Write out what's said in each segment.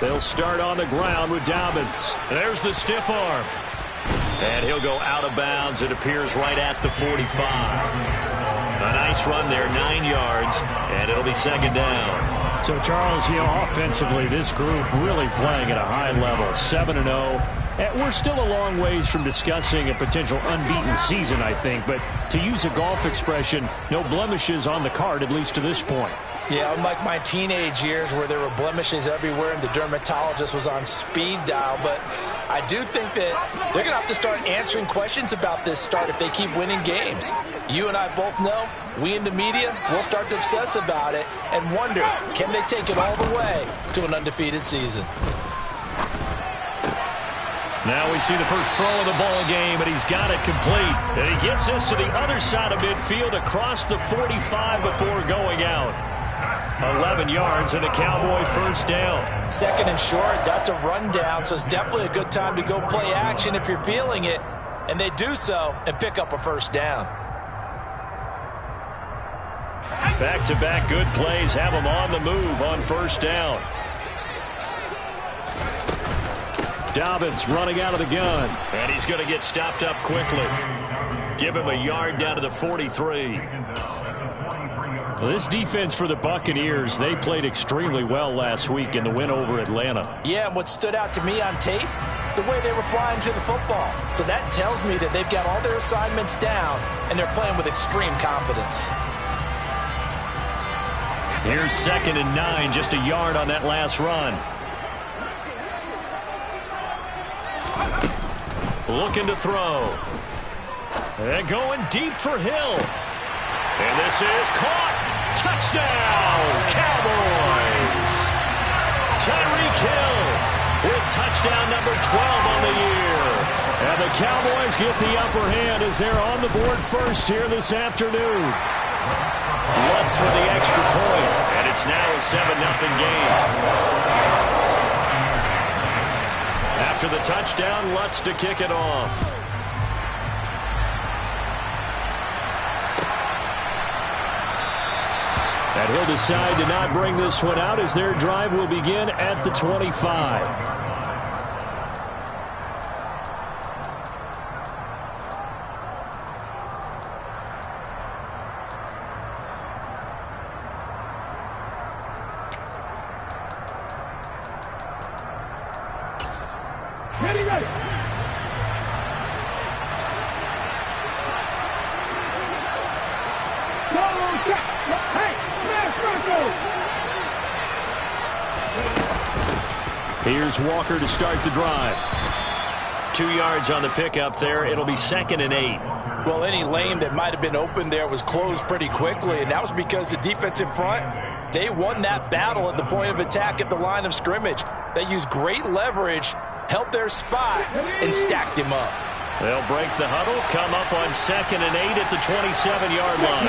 They'll start on the ground with Dobbins. There's the stiff arm. And he'll go out of bounds. It appears right at the 45. A nice run there, 9 yards, and it'll be second down. So, Charles, offensively, this group really playing at a high level, 7-0. And we're still a long ways from discussing a potential unbeaten season, I think. But to use a golf expression, no blemishes on the card, at least to this point. Yeah, unlike my teenage years where there were blemishes everywhere and the dermatologist was on speed dial. But I do think that they're going to have to start answering questions about this start if they keep winning games. You and I both know, we in the media, will start to obsess about it and wonder, can they take it all the way to an undefeated season? Now we see the first throw of the ball game, and he's got it complete. And he gets this to the other side of midfield across the 45 before going out. 11 yards and a Cowboy first down. Second and short, that's a rundown, so it's definitely a good time to go play action if you're feeling it. And they do so and pick up a first down. Back-to-back good plays have them on the move on first down. Dobbins running out of the gun. And he's going to get stopped up quickly. Give him a yard down to the 43. Well, this defense for the Buccaneers, they played extremely well last week in the win over Atlanta. Yeah, and what stood out to me on tape, the way they were flying to the football. So that tells me that they've got all their assignments down, and they're playing with extreme confidence. Here's 2nd and 9, just a yard on that last run. Looking to throw. And going deep for Hill. And this is caught. Touchdown, Cowboys. Tyreek Hill with touchdown number 12 on the year. And the Cowboys get the upper hand as they're on the board first here this afternoon. Lutz with the extra point, and it's now a 7-0 game. After the touchdown, Lutz to kick it off. And he'll decide to not bring this one out as their drive will begin at the 25. Here's Walker to start the drive. 2 yards on the pickup there. It'll be 2nd and 8. Well, any lane that might have been open there was closed pretty quickly, and that was because the defensive front, they won that battle at the point of attack at the line of scrimmage. They used great leverage, held their spot, and stacked him up. They'll break the huddle, come up on 2nd and 8 at the 27-yard line.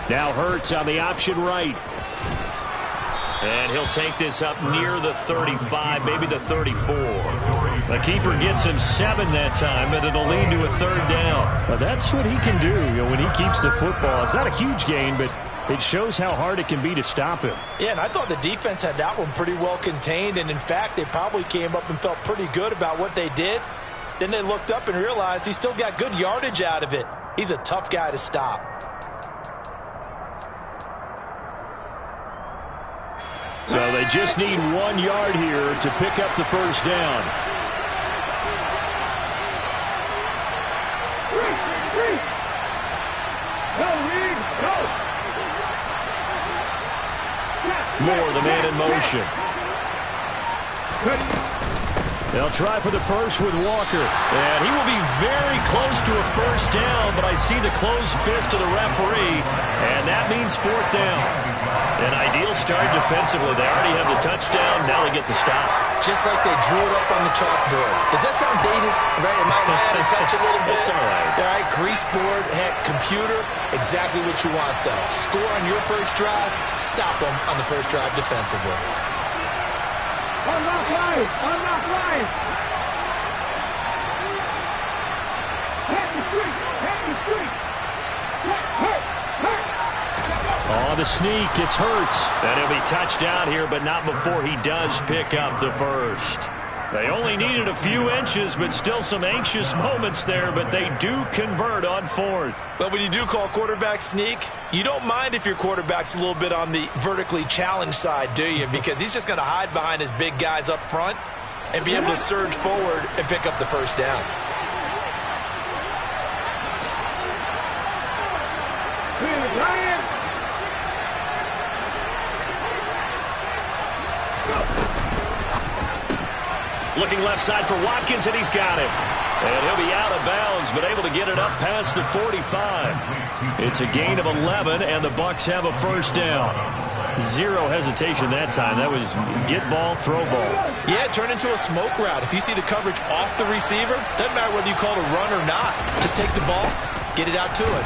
Now Hurts on the option right. And he'll take this up near the 35, maybe the 34. The keeper gets him 7 that time, but it'll lead to a 3rd down. Well, that's what he can do, when he keeps the football. It's not a huge gain, but it shows how hard it can be to stop him. Yeah, and I thought the defense had that one pretty well contained, and in fact, they probably came up and felt pretty good about what they did. Then they looked up and realized he still got good yardage out of it. He's a tough guy to stop. So they just need 1 yard here to pick up the first down. Moore, the man in motion. They'll try for the first with Walker. And he will be very close to a first down, but I see the closed fist of the referee, and that means 4th down. An ideal start defensively. They already have the touchdown. Now they get the stop. Just like they drew it up on the chalkboard. Does that sound dated? Right? Am I out of touch a little bit? It's all right. All right, grease board, heck, computer, exactly what you want, though. Score on your first drive, stop them on the first drive defensively. Unlock line! Unlock line! Hit the street! Hit the street! Hit! Hit! On the sneak, it's Hurts. And he'll be touched down here, but not before he does pick up the first. They only needed a few inches, but still some anxious moments there, but they do convert on fourth. But when you do call quarterback sneak, you don't mind if your quarterback's a little bit on the vertically challenged side, do you? Because he's just going to hide behind his big guys up front and be able to surge forward and pick up the first down. Looking left side for Watkins, and he's got it. And he'll be out of bounds, but able to get it up past the 45. It's a gain of 11, and the Bucs have a first down. Zero hesitation that time. That was get ball, throw ball. Yeah, it turned into a smoke route. If you see the coverage off the receiver, doesn't matter whether you call it a run or not. Just take the ball, get it out to it.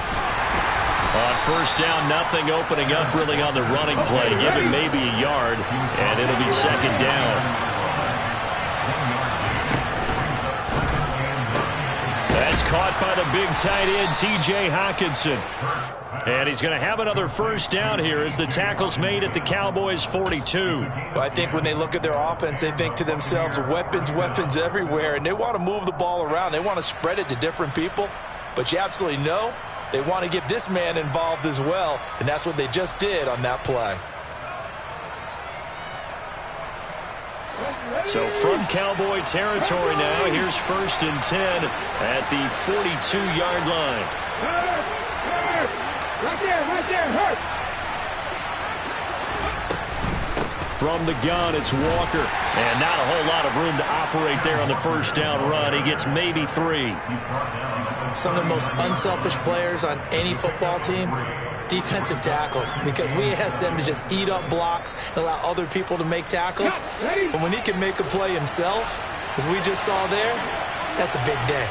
On first down, nothing opening up really on the running play. Give him maybe a yard, and it'll be second down. That's caught by the big tight end, T.J. Hockenson. And he's going to have another first down here as the tackle's made at the Cowboys' 42. Well, I think when they look at their offense, they think to themselves, weapons, weapons everywhere, and they want to move the ball around. They want to spread it to different people. But you absolutely know they want to get this man involved as well, and that's what they just did on that play. So from Cowboy territory now, here's 1st and 10 at the 42-yard line. Right there, hurt. From the gun, it's Walker. And not a whole lot of room to operate there on the first down run. He gets maybe 3. Some of the most unselfish players on any football team, defensive tackles, because we ask them to just eat up blocks and allow other people to make tackles. But when he can make a play himself, as we just saw there, that's a big day.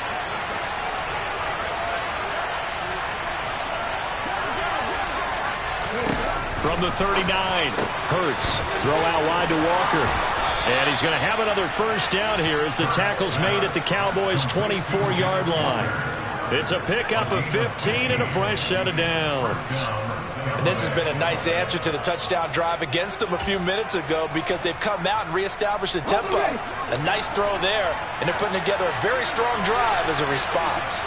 From the 39, Hurts. Throw out wide to Walker. And he's going to have another first down here as the tackle's made at the Cowboys' 24-yard line. It's a pickup of 15 and a fresh set of downs. And this has been a nice answer to the touchdown drive against them a few minutes ago because they've come out and reestablished the tempo. A nice throw there, and they're putting together a very strong drive as a response.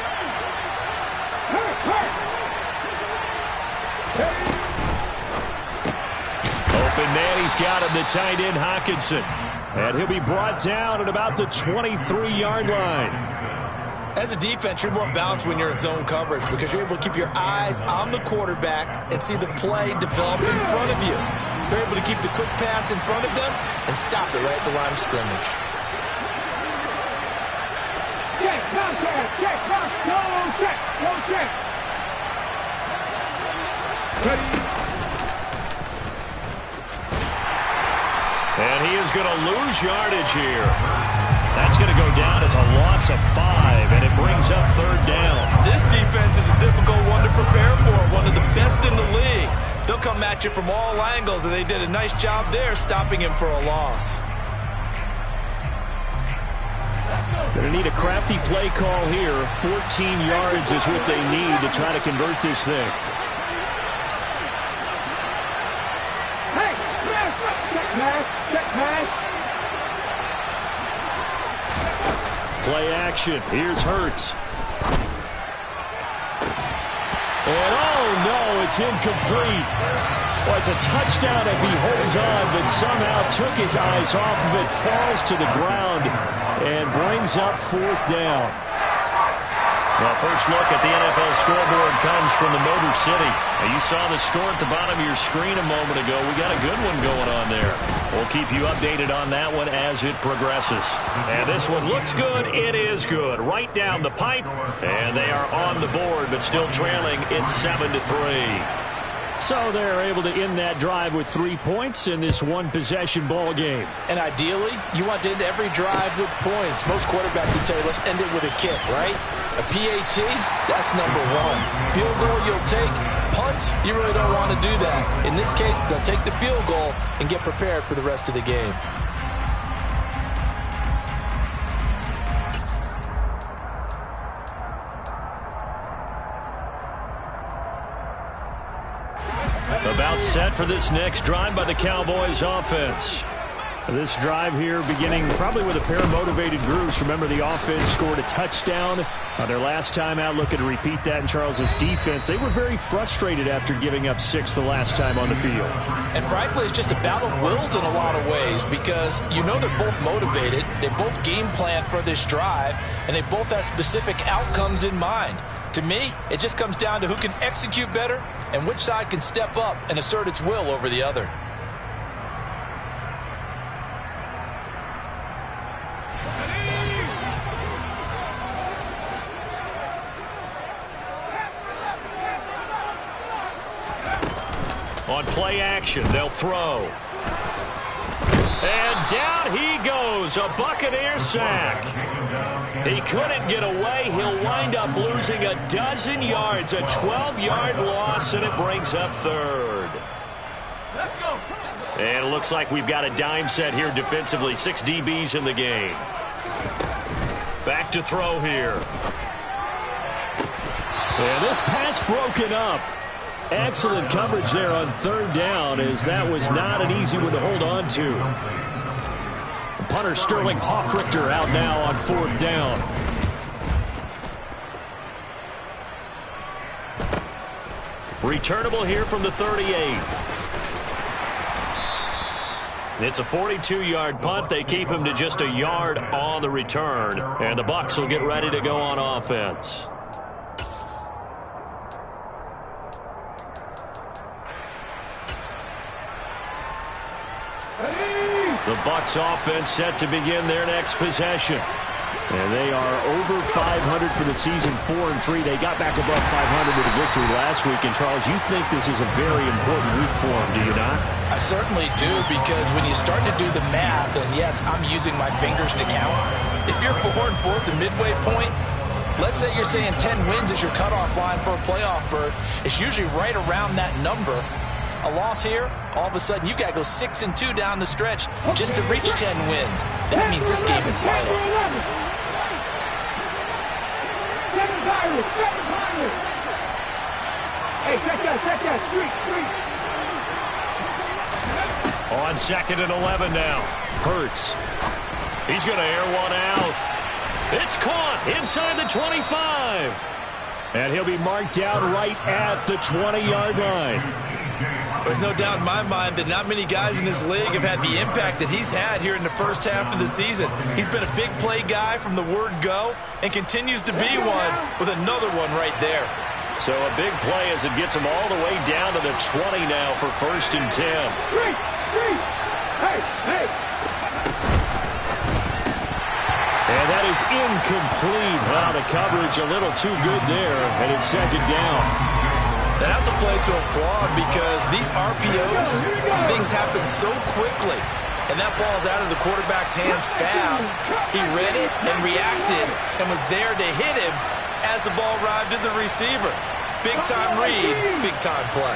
Open man, he's got him, the tight end Hockenson. And he'll be brought down at about the 23-yard line. As a defense, you're more balanced when you're in zone coverage because you're able to keep your eyes on the quarterback and see the play develop in front of you. You're able to keep the quick pass in front of them and stop it right at the line of scrimmage. Check, no check. And he is going to lose yardage here. That's going to go down as a loss of 5, and it brings up third down. This defense is a difficult one to prepare for, one of the best in the league. They'll come at you from all angles, and they did a nice job there stopping him for a loss. Going to need a crafty play call here. 14 yards is what they need to try to convert this thing. Hey, check pass. Play action. Here's Hurts. And oh no, it's incomplete. Well, it's a touchdown if he holds on, but somehow took his eyes off of it, falls to the ground, and brings up fourth down. Well, first look at the NFL scoreboard comes from the Motor City. Now, you saw the score at the bottom of your screen a moment ago. We got a good one going on there. We'll keep you updated on that one as it progresses. And this one looks good. It is good. Right down the pipe. And they are on the board, but still trailing. It's 7-3. So they're able to end that drive with 3 points in this one-possession ball game. And ideally, you want to end every drive with points. Most quarterbacks would tell you, let's end it with a kick, right? A PAT, that's number 1. Field goal you'll take. Punts, you really don't want to do that. In this case, they'll take the field goal and get prepared for the rest of the game. About set for this next drive by the Cowboys offense. This drive here beginning probably with a pair of motivated groups. Remember, the offense scored a touchdown their last time out. Looking to repeat that in Charles's defense. They were very frustrated after giving up 6 the last time on the field. And frankly, it's just a battle of wills in a lot of ways because you know they're both motivated. They both game plan for this drive, and they both have specific outcomes in mind. To me, it just comes down to who can execute better and which side can step up and assert its will over the other. On play action, they'll throw. And down he goes, a Buccaneer sack. He couldn't get away. He'll wind up losing 12 yards, a 12-yard loss, and it brings up third. Let's go. And it looks like we've got a dime set here defensively. 6 DBs in the game. Back to throw here. And this pass broken up. Excellent coverage there on third down, as that was not an easy one to hold on to. Punter Sterling Hoffrichter out now on fourth down. Returnable here from the 38. It's a 42-yard punt. They keep him to just a yard on the return. And the Bucs will get ready to go on offense. The Bucs offense set to begin their next possession. And they are over 500 for the season, 4-3. They got back above 500 with a victory last week. And, Charles, you think this is a very important week for them, do you not? I certainly do, because when you start to do the math, and yes, I'm using my fingers to count. If you're 4-4 at the midway point, let's say you're saying 10 wins is your cutoff line for a playoff berth. It's usually right around that number. A loss here, all of a sudden you've got to go 6-2 down the stretch just to reach 10 wins. That means this game is vital. Hey, check that, street. On 2nd and 11 now. Hurts. He's going to air one out. It's caught inside the 25. And he'll be marked down right at the 20-yard line. There's no doubt in my mind that not many guys in this league have had the impact that he's had here in the first half of the season. He's been a big play guy from the word go and continues to be one with another one right there. So a big play as it gets him all the way down to the 20 now for 1st and 10. Hey. And that is incomplete. Wow, the coverage a little too good there, and it's 2nd down. That's a play to applaud because these RPOs, things happen so quickly. And that ball's out of the quarterback's hands fast. He read it and reacted and was there to hit him as the ball arrived at the receiver. Big-time read, big-time play.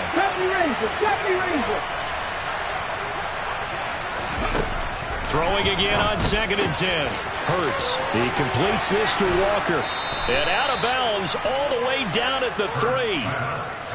Throwing again on 2nd and 10. Hurts. He completes this to Walker. And out of bounds all the way down at the 3.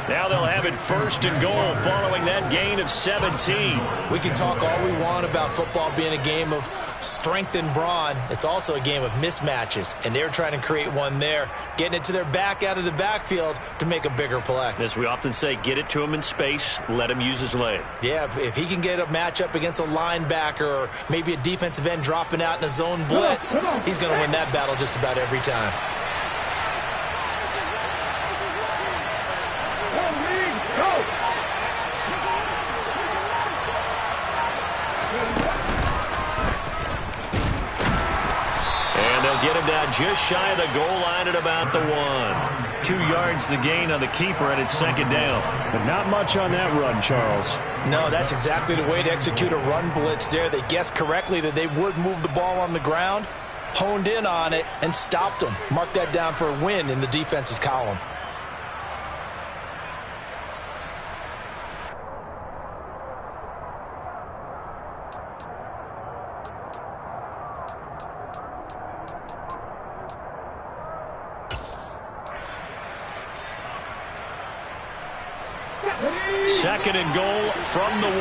Now they'll have it 1st and goal following that gain of 17. We can talk all we want about football being a game of strength and brawn. It's also a game of mismatches, and they're trying to create one there, getting it to their back out of the backfield to make a bigger play. As we often say, get it to him in space, let him use his leg. Yeah, if he can get a matchup against a linebacker or maybe a defensive end dropping out in a zone blitz, he's going to win that battle just about every time. Get him down just shy of the goal line at about the 1. 2 yards the gain on the keeper, and it's 2nd down. But not much on that run, Charles. No, that's exactly the way to execute a run blitz there. They guessed correctly that they would move the ball on the ground, honed in on it, and stopped them. Mark that down for a win in the defense's column. Second and goal from the 1.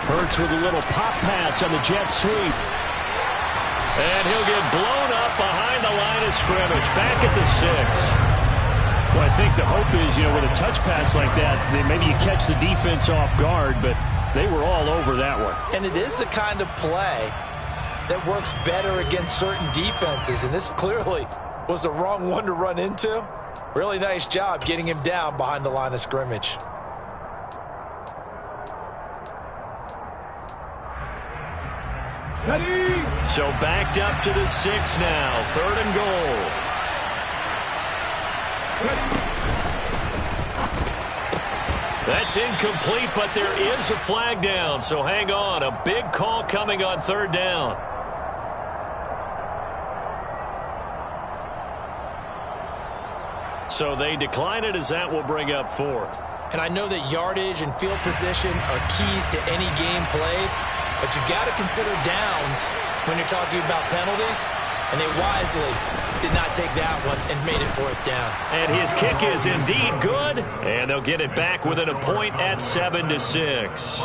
Hurts with a little pop pass on the jet sweep. And he'll get blown up behind the line of scrimmage. Back at the 6. Well, I think the hope is, with a touch pass like that, maybe you catch the defense off guard, but they were all over that one. And it is the kind of play that works better against certain defenses, and this clearly was the wrong one to run into. Really nice job getting him down behind the line of scrimmage. So backed up to the 6 now. Third and goal. That's incomplete, but there is a flag down, so hang on. A big call coming on third down. So they decline it, as that will bring up fourth. And I know that yardage and field position are keys to any game played, but you've got to consider downs when you're talking about penalties, and they wisely did not take that one and made it fourth down. And his kick is indeed good, and they'll get it back within a point at 7-6.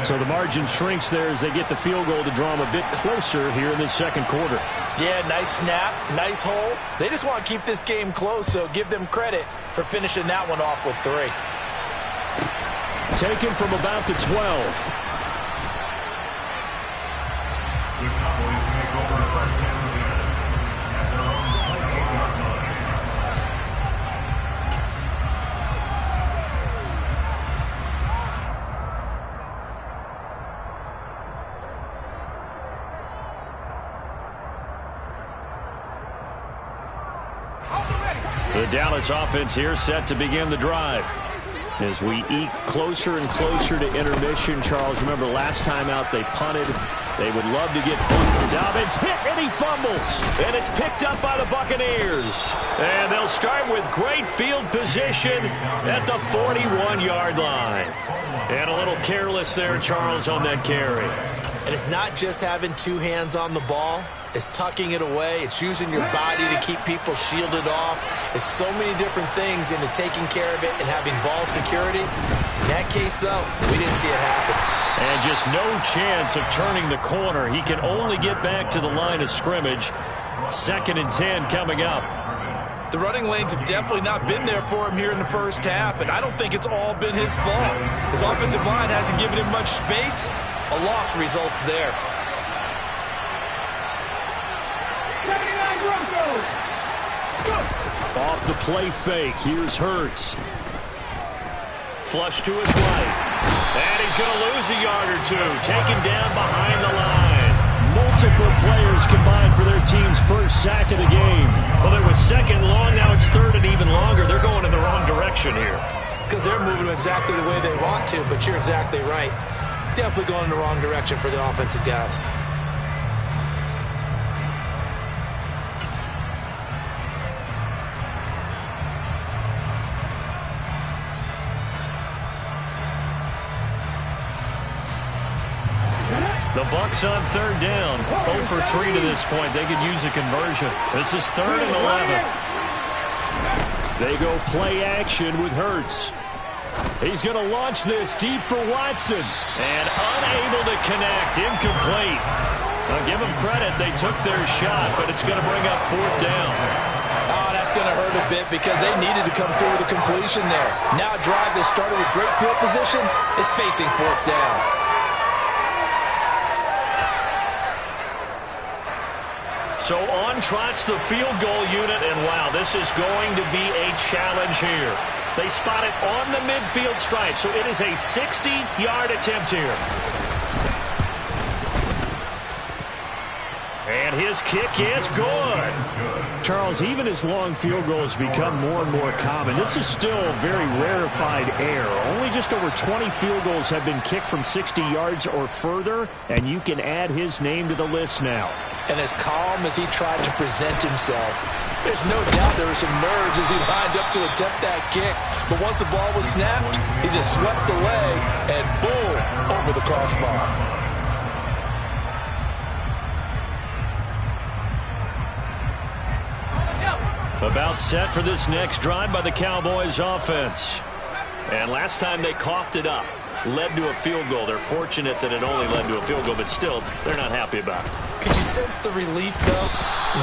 So the margin shrinks there as they get the field goal to draw them a bit closer here in the second quarter. Yeah, nice snap, nice hole. They just want to keep this game close, so give them credit for finishing that one off with 3. Taken from about the 12. The Dallas offense here set to begin the drive. As we eke closer and closer to intermission, Charles, remember last time out they punted. They would love to get Dobbins hit, and he fumbles. And it's picked up by the Buccaneers. And they'll start with great field position at the 41-yard line. And a little careless there, Charles, on that carry. And it's not just having 2 hands on the ball. It's tucking it away. It's using your body to keep people shielded off. It's so many different things into taking care of it and having ball security. In that case, though, we didn't see it happen. And just no chance of turning the corner. He can only get back to the line of scrimmage. 2nd and 10 coming up. The running lanes have definitely not been there for him here in the first half, and I don't think it's all been his fault. His offensive line hasn't given him much space. A loss results there. Off the play fake, here's Hurts. Flush to his right. And he's going to lose a yard or 2. Taken down behind the line. Multiple players combined for their team's first sack of the game. Well, it was 2nd long, now it's 3rd and even longer. They're going in the wrong direction here. Because they're moving exactly the way they want to, but you're exactly right. Definitely going in the wrong direction for the offensive guys. The Bucs on 3rd down. 0 for 3 to this point. They could use a conversion. This is 3rd and 11. They go play action with Hurts. He's going to launch this deep for Watson. And unable to connect. Incomplete. I'll give them credit. They took their shot, but it's going to bring up 4th down. Oh, that's going to hurt a bit because they needed to come through with a completion there. Now a drive that started with great field position is facing 4th down. So on trots the field goal unit, and wow, this is going to be a challenge here. They spot it on the midfield stripe, so it is a 60-yard attempt here. And his kick is good. Charles, even as long field goals become more and more common, this is still a very rarefied air. Only just over 20 field goals have been kicked from 60 yards or further, and you can add his name to the list now. And as calm as he tried to present himself, there's no doubt there were some nerves as he lined up to attempt that kick. But once the ball was snapped, he just swept the leg and boom, over the crossbar. About set for this next drive by the Cowboys offense. And last time they coughed it up, led to a field goal. They're fortunate that it only led to a field goal, but still, they're not happy about it. Could you sense the relief, though,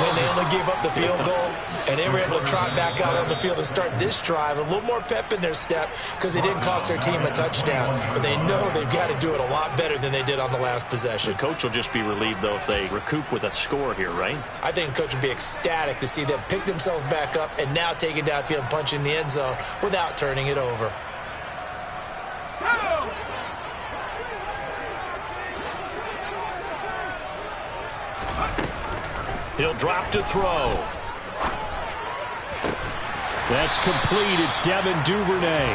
when they only gave up the field goal and they were able to trot back out on the field and start this drive? A little more pep in their step because they didn't cost their team a touchdown. But they know they've got to do it a lot better than they did on the last possession. The coach will just be relieved, though, if they recoup with a score here, right? I think the coach would be ecstatic to see them pick themselves back up and now take it downfield and punch in the end zone without turning it over. He'll drop to throw. That's complete. It's Devin Duvernay.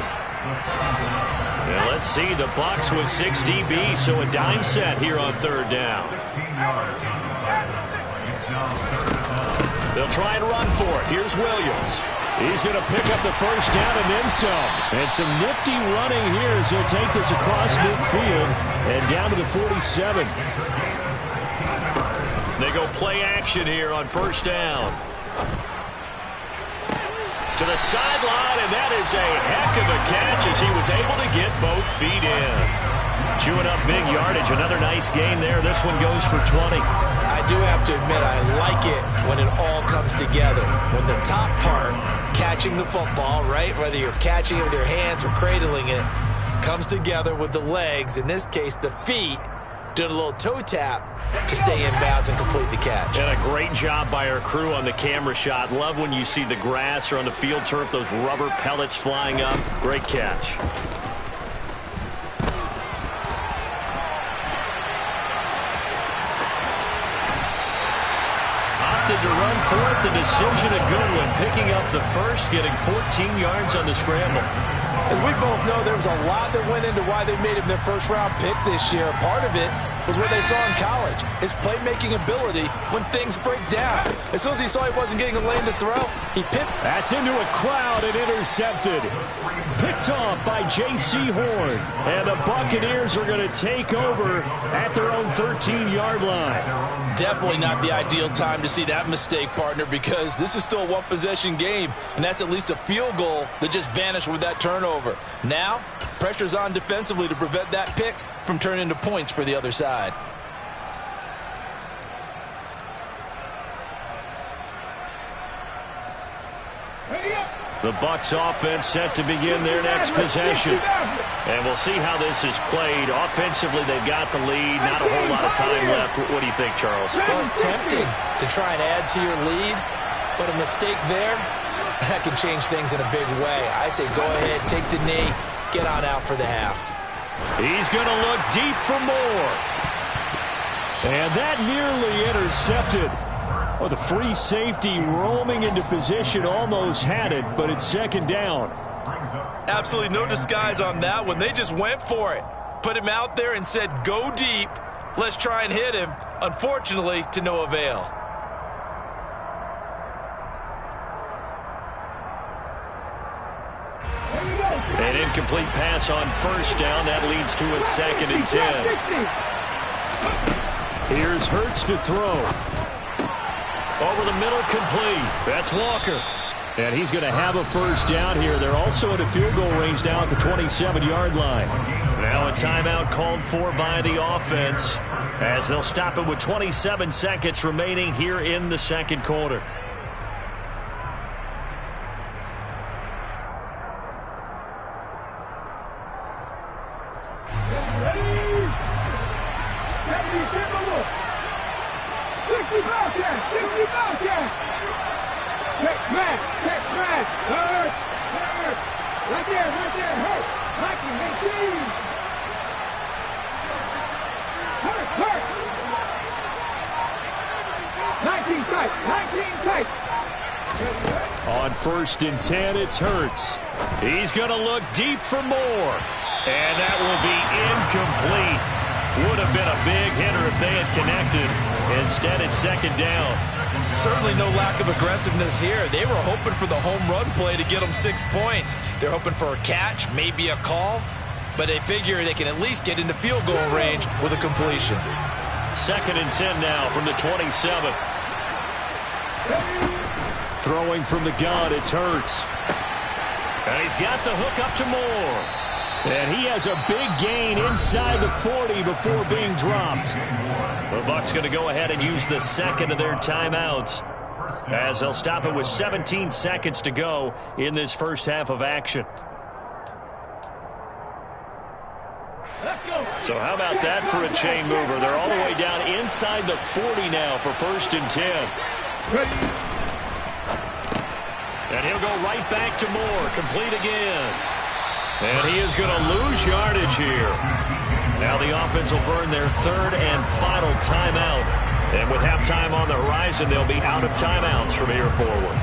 Now let's see. The Bucs with 6 DB, so a dime set here on third down. They'll try and run for it. Here's Williams. He's going to pick up the first down and then some. And some nifty running here as he'll take this across midfield and down to the 47. They go play action here on first down. To the sideline, and that is a heck of a catch as he was able to get both feet in. Chewing up big yardage. Another nice gain there. This one goes for 20. I do have to admit, I like it when it all comes together. When the top part, catching the football, right, whether you're catching it with your hands or cradling it, comes together with the legs, in this case the feet, doing a little toe tap to stay in bounds and complete the catch. And a great job by our crew on the camera shot. Love when you see the grass or on the field turf, those rubber pellets flying up. Great catch. Opted to run for it. The decision a good one. Picking up the first, getting 14 yards on the scramble. As we both know, there was a lot that went into why they made him their first-round pick this year. Part of it was what they saw in college, his playmaking ability when things break down. As soon as he saw he wasn't getting a lane to throw, he picked. That's into a crowd and intercepted. Picked off by J.C. Horn. And the Buccaneers are going to take over at their own 13-yard line. Definitely not the ideal time to see that mistake, partner, because this is still a one-possession game, and that's at least a field goal that just vanished with that turnover. Now, pressure's on defensively to prevent that pick from turning into points for the other side. The Bucs offense set to begin their next possession. And we'll see how this is played. Offensively, they've got the lead. Not a whole lot of time left. What do you think, Charles? Well, it's tempting to try and add to your lead, but a mistake there, that can change things in a big way. I say go ahead, take the knee, get on out for the half. He's going to look deep for more. And that nearly intercepted. Oh, the free safety roaming into position almost had it, but it's second down. Absolutely no disguise on that one. They just went for it. Put him out there and said, go deep. Let's try and hit him. Unfortunately, to no avail. An incomplete pass on first down. That leads to a 2nd and 10. Here's Hurts to throw. Over the middle, complete. That's Walker. And he's going to have a first down here. They're also in a field goal range now at the 27-yard line. Now a timeout called for by the offense as they'll stop it with 27 seconds remaining here in the second quarter. On 1st and 10, it's Hurts. He's going to look deep for more. And that will be incomplete. Would have been a big hitter if they had connected. Instead, it's second down. Certainly no lack of aggressiveness here. They were hoping for the home run play to get them 6 points. They're hoping for a catch, maybe a call, but they figure they can at least get into field goal range with a completion. 2nd and 10 now from the 27. Throwing from the gun, it's Hurts. And he's got the hook up to Moore. And he has a big gain inside the 40 before being dropped. The Bucs going to go ahead and use the second of their timeouts, as they'll stop it with 17 seconds to go in this first half of action. So how about that for a chain mover? They're all the way down inside the 40 now for 1st and 10. And he'll go right back to Moore. Complete again. And he is going to lose yardage here. Now the offense will burn their 3rd and final timeout. And with halftime on the horizon, they'll be out of timeouts from here forward.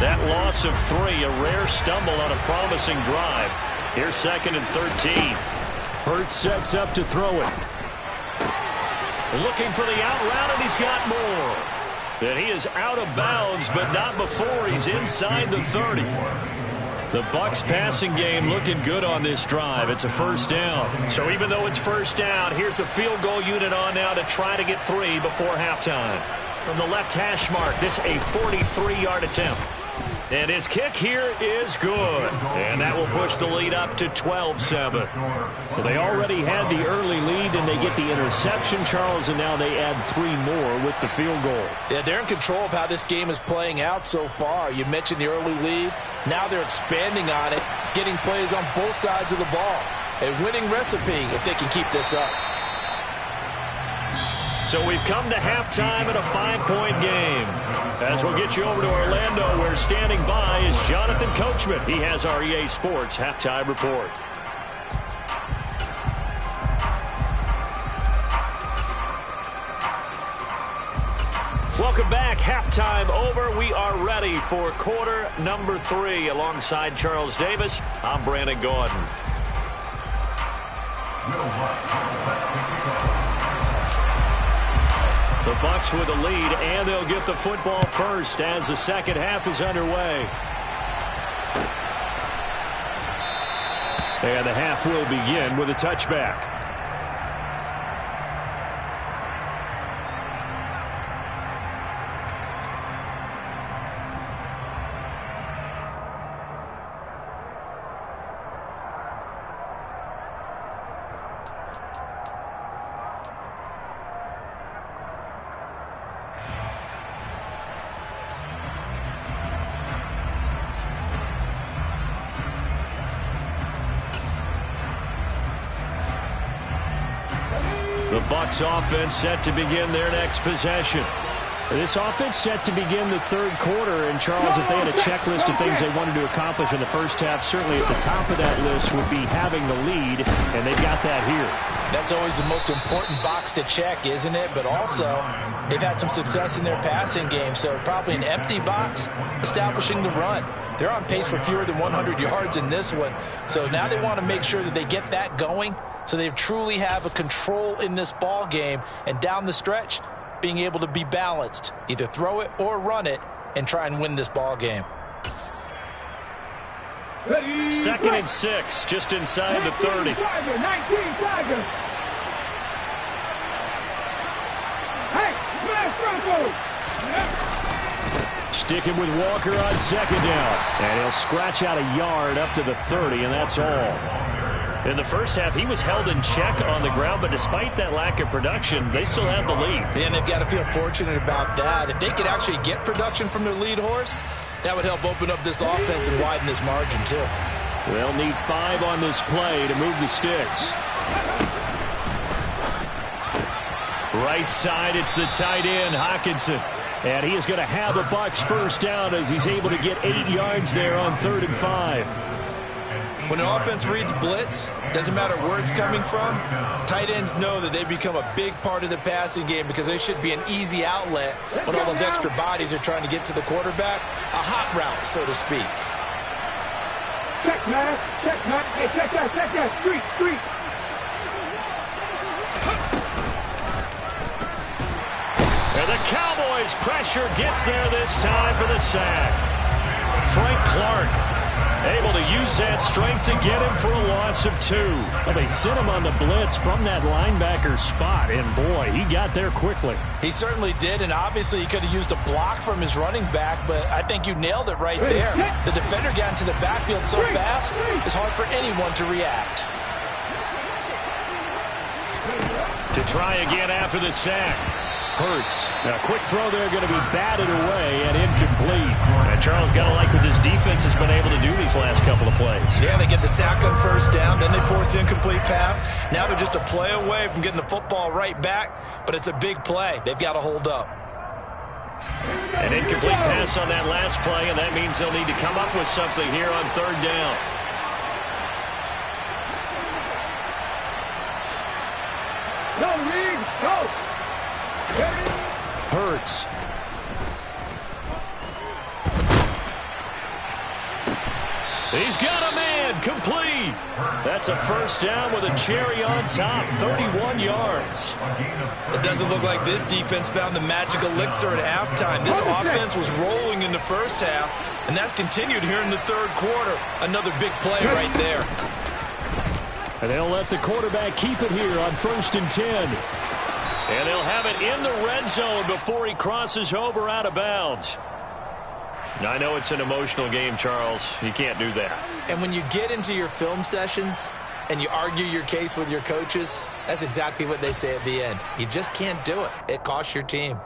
That loss of 3, a rare stumble on a promising drive. Here's 2nd and 13. Hurts sets up to throw it. Looking for the out route, and he's got more. And he is out of bounds, but not before he's inside the 30. The Bucs passing game looking good on this drive. It's a 1st down. So even though it's 1st down, here's the field goal unit on now to try to get 3 before halftime. From the left hash mark, this a 43-yard attempt. And his kick here is good. And that will push the lead up to 12-7. Well, they already had the early lead, and they get the interception, Charles, and now they add 3 more with the field goal. Yeah, they're in control of how this game is playing out so far. You mentioned the early lead. Now they're expanding on it, getting plays on both sides of the ball. A winning recipe if they can keep this up. So we've come to halftime at a 5-point game. As we'll get you over to Orlando, where standing by is Jonathan Coachman. He has our EA Sports halftime report. Welcome back. Halftime over. We are ready for quarter number 3. Alongside Charles Davis, I'm Brandon Gaudin. The Bucs with a lead, and they'll get the football first as the second half is underway. And the half will begin with a touchback. The Bucs offense set to begin their next possession. This offense set to begin the 3rd quarter, and Charles, if they had a checklist of things they wanted to accomplish in the first half, certainly at the top of that list would be having the lead, and they've got that here. That's always the most important box to check, isn't it? But also, they've had some success in their passing game, so probably an empty box establishing the run. They're on pace for fewer than 100 yards in this one, so now they want to make sure that they get that going so they truly have a control in this ball game, and down the stretch, being able to be balanced, either throw it or run it, and try and win this ball game. 2nd and 6, just inside the 30. 19 Tiger. Hey, smash Bronco. Sticking with Walker on 2nd down. And he'll scratch out a yard up to the 30, and that's all. In the first half, he was held in check on the ground, but despite that lack of production, they still have the lead. And they've got to feel fortunate about that. If they could actually get production from their lead horse, that would help open up this offense and widen this margin, too. They'll need 5 on this play to move the sticks. Right side, it's the tight end, Hockenson. And he is going to have a Bucs first down as he's able to get 8 yards there on 3rd and 5. When an offense reads blitz, doesn't matter where it's coming from, tight ends know that they become a big part of the passing game because they should be an easy outlet when all those extra bodies are trying to get to the quarterback. A hot route, so to speak. Check, man. Check, man. Hey, check that. Street. And the Cowboys pressure gets there this time for the sack. Frank Clark. Able to use that strength to get him for a loss of 2. Well, they sent him on the blitz from that linebacker spot, and boy, he got there quickly. He certainly did, and obviously he could have used a block from his running back, but I think you nailed it right there. The defender got into the backfield so fast, it's hard for anyone to react. To try again after the sack. Hurts. A quick throw there going to be batted away and incomplete. And Charles got to like what this defense has been able to do these last couple of plays. Yeah, they get the sack on first down, then they force the incomplete pass. Now they're just a play away from getting the football right back, but it's a big play. They've got to hold up. An incomplete pass on that last play, and that means they'll need to come up with something here on third down. Go, Reed, go! Hurts. He's got a man, complete. That's a first down with a cherry on top, 31 yards. It doesn't look like this defense found the magic elixir at halftime. This offense was rolling in the first half, and that's continued here in the third quarter. Another big play right there. And they'll let the quarterback keep it here on 1st and 10. And they'll have it in the red zone before he crosses over out of bounds. Now, I know it's an emotional game, Charles. You can't do that. And when you get into your film sessions and you argue your case with your coaches, that's exactly what they say at the end. You just can't do it. It costs your team.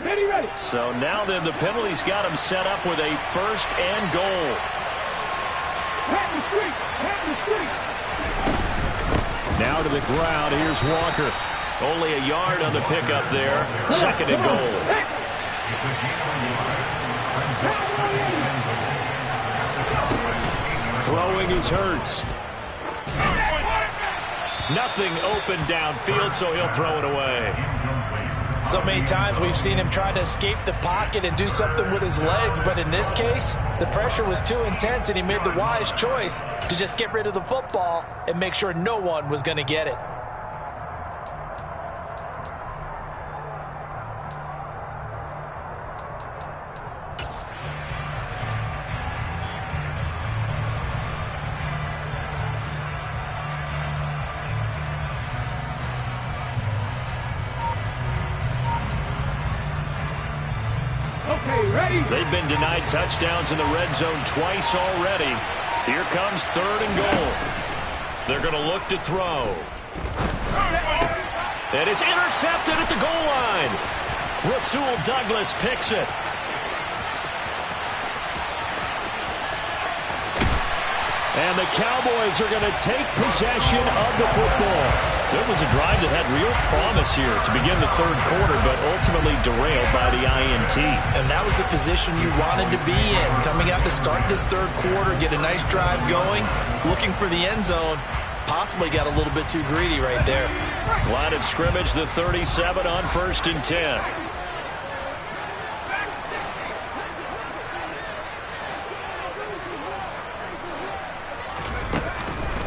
Ready. So now then, the penalty's got him set up with a 1st and goal. Now to the ground. Here's Walker. Only a yard on the pickup there. 2nd and goal. Throwing is Hurts. Nothing open downfield, so he'll throw it away. So many times we've seen him try to escape the pocket and do something with his legs, but in this case, the pressure was too intense and he made the wise choice to just get rid of the football and make sure no one was going to get it. They've been denied touchdowns in the red zone twice already. Here comes 3rd and goal. They're going to look to throw. And it's intercepted at the goal line. Rasul Douglas picks it. And the Cowboys are going to take possession of the football. So it was a drive that had real promise here to begin the third quarter, but ultimately derailed by the INT. And that was the position you wanted to be in. Coming out to start this third quarter, get a nice drive going, looking for the end zone. Possibly got a little bit too greedy right there. Line of scrimmage, the 37 on 1st and 10.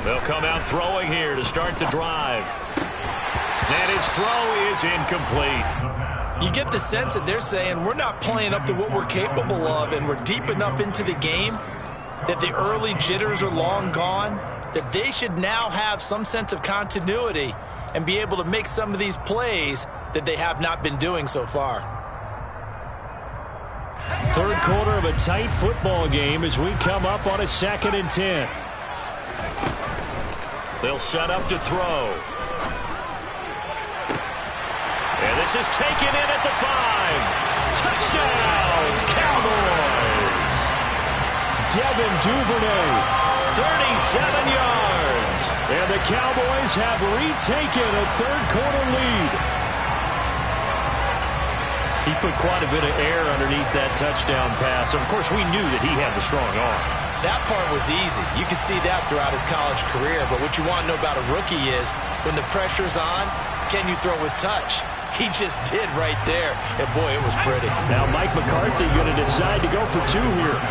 They'll come out throwing here to start the drive. And his throw is incomplete. You get the sense that they're saying we're not playing up to what we're capable of, and we're deep enough into the game that the early jitters are long gone, that they should now have some sense of continuity and be able to make some of these plays that they have not been doing so far. Third quarter of a tight football game as we come up on a 2nd and 10. They'll set up to throw. And this is taken in at the 5. Touchdown, Cowboys. Devin Duvernay, 37 yards. And the Cowboys have retaken a third quarter lead. He put quite a bit of air underneath that touchdown pass. Of course, we knew that he had the strong arm. That part was easy. You could see that throughout his college career. But what you want to know about a rookie is when the pressure's on, can you throw with touch? He just did right there. And, boy, it was pretty. Now Mike McCarthy going to decide to go for 2 here.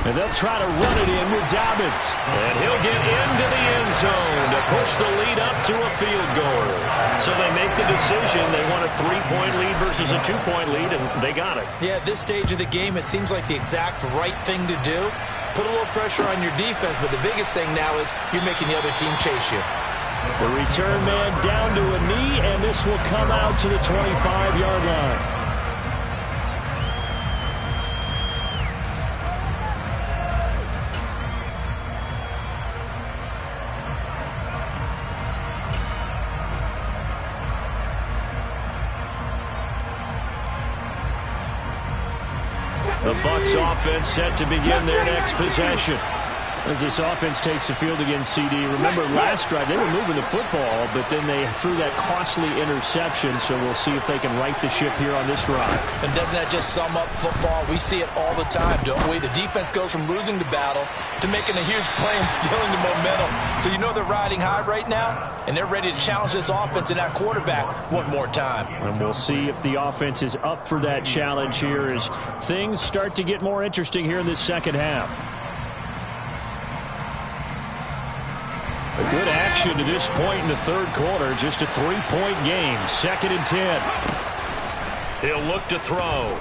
And they'll try to run it in with Dobbins. And he'll get into the end zone to push the lead up to a field goal. So they make the decision. They want a 3-point lead versus a 2-point lead, and they got it. Yeah, at this stage of the game, it seems like the exact right thing to do. Put a little pressure on your defense, but the biggest thing now is you're making the other team chase you. The return man down to a knee, and this will come out to the 25-yard line. The Bucs offense set to begin their next possession. As this offense takes the field against CD, remember last drive they were moving the football, but then they threw that costly interception, so we'll see if they can right the ship here on this drive. And doesn't that just sum up football? We see it all the time, don't we? The defense goes from losing the battle to making a huge play and stealing the momentum. So you know they're riding high right now, and they're ready to challenge this offense and that quarterback one more time. And we'll see if the offense is up for that challenge here as things start to get more interesting here in this second half. A good action to this point in the third quarter. Just a 3-point game. 2nd and 10. He'll look to throw.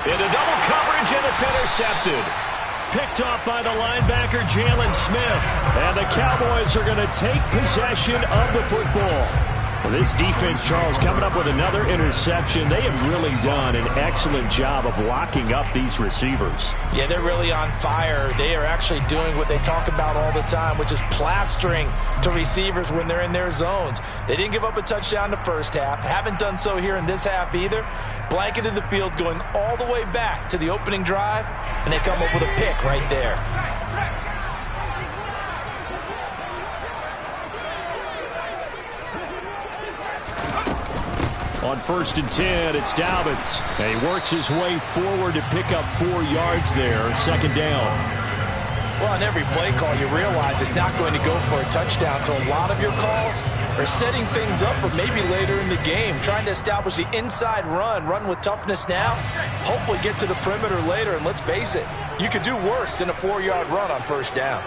Into double coverage, and it's intercepted. Picked off by the linebacker, Jalen Smith. And the Cowboys are going to take possession of the football. Well, this defense, Charles, coming up with another interception. They have really done an excellent job of locking up these receivers. Yeah, they're really on fire. They are actually doing what they talk about all the time, which is plastering to receivers when they're in their zones. They didn't give up a touchdown the first half. Haven't done so here in this half either. Blanketed the field going all the way back to the opening drive, and they come up with a pick right there. On 1st and 10, it's Dobbins. And he works his way forward to pick up 4 yards there. 2nd down. Well, on every play call, you realize it's not going to go for a touchdown. So a lot of your calls are setting things up for maybe later in the game, trying to establish the inside run with toughness now, hopefully get to the perimeter later. And let's face it, you could do worse than a 4-yard run on 1st down.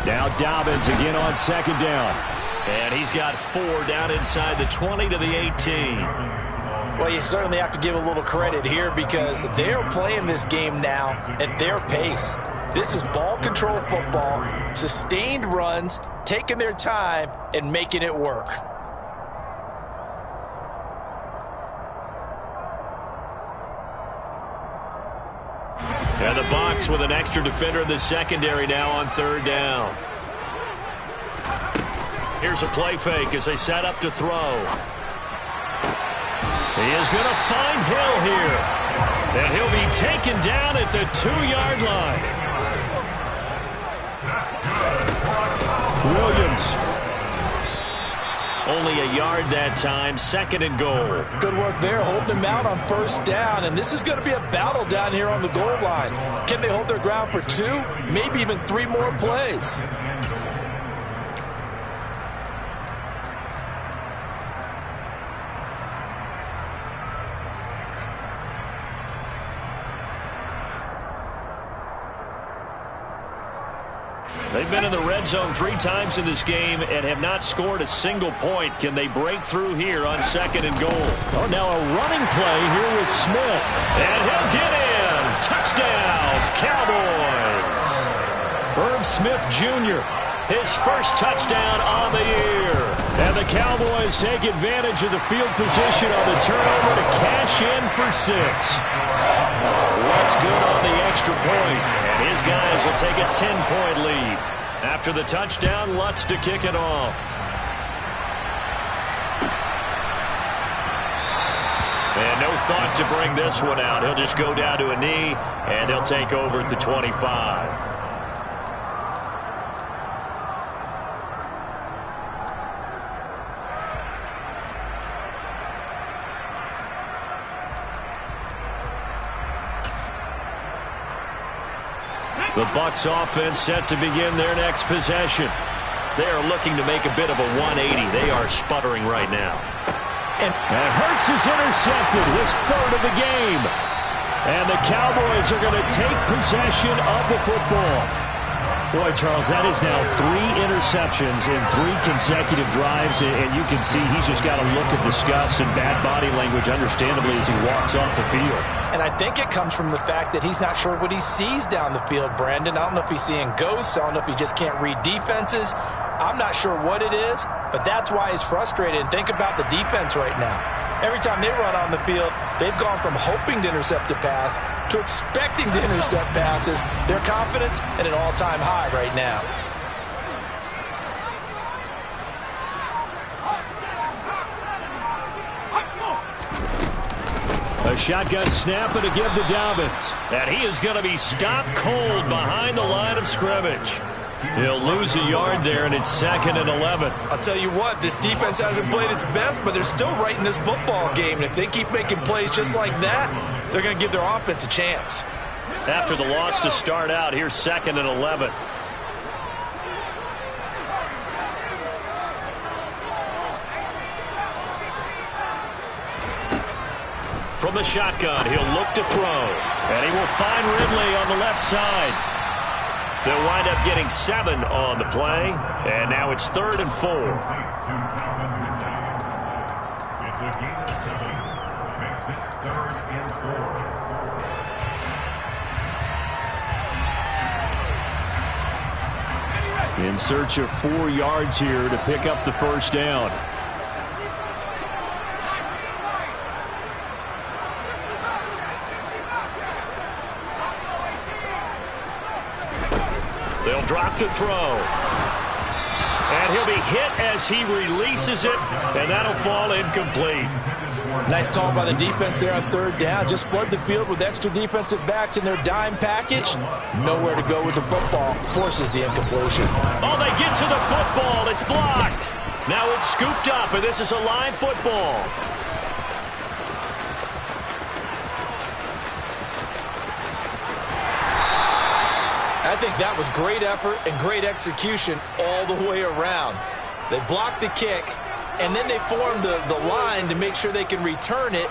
Now Dobbins again on 2nd down. And he's got 4 down inside the 20 to the 18. Well, you certainly have to give a little credit here because they're playing this game now at their pace. This is ball control football, sustained runs, taking their time, and making it work. And the Bucs with an extra defender in the secondary now on 3rd down. Here's a play fake as they set up to throw. He is going to find Hill here. And he'll be taken down at the 2-yard line. Williams. Only a yard that time, 2nd and goal. Good work there, holding him out on 1st down, and this is going to be a battle down here on the goal line. Can they hold their ground for 2, maybe even 3 more plays? They've been in the red zone 3 times in this game and have not scored a single point. Can they break through here on 2nd and goal? Oh, now a running play here with Smith. And he'll get in. Touchdown, Cowboys. Irv Smith Jr., his first touchdown on the year. And the Cowboys take advantage of the field position on the turnover to cash in for 6. What's good on the extra point, and his guys will take a 10-point lead. After the touchdown, Lutz to kick it off. And no thought to bring this one out. He'll just go down to a knee, and they'll take over at the 25. The Bucs offense set to begin their next possession. They are looking to make a bit of a 180. They are sputtering right now. And Hurts is intercepted, his third of the game. And the Cowboys are going to take possession of the football. Boy, Charles, that is now 3 interceptions in 3 consecutive drives, and you can see he's just got a look of disgust and bad body language, understandably, as he walks off the field. And I think it comes from the fact that he's not sure what he sees down the field, Brandon. I don't know if he's seeing ghosts. I don't know if he just can't read defenses. I'm not sure what it is, but that's why he's frustrated. And think about the defense right now. Every time they run on the field, they've gone from hoping to intercept a pass to expecting to intercept passes. Their confidence at an all-time high right now. A shotgun snap and a give to Dobbins. And he is going to be stopped cold behind the line of scrimmage. He'll lose a yard there, and it's 2nd and 11. I'll tell you what, this defense hasn't played its best, but they're still right in this football game. And if they keep making plays just like that, they're going to give their offense a chance. After the loss to start out, here's 2nd and 11. From the shotgun, he'll look to throw. And he will find Ridley on the left side. They'll wind up getting 7 on the play. And now it's 3rd and 4. In search of 4 yards here to pick up the first down. They'll drop to throw. And he'll be hit as he releases it, and that'll fall incomplete. Nice call by the defense there on 3rd down. Just flood the field with extra defensive backs in their dime package. Nowhere to go with the football. Forces the incompletion. Oh, they get to the football. It's blocked. Now it's scooped up, and this is a live football. I think that was great effort and great execution all the way around. They blocked the kick, and then they formed the line to make sure they can return it,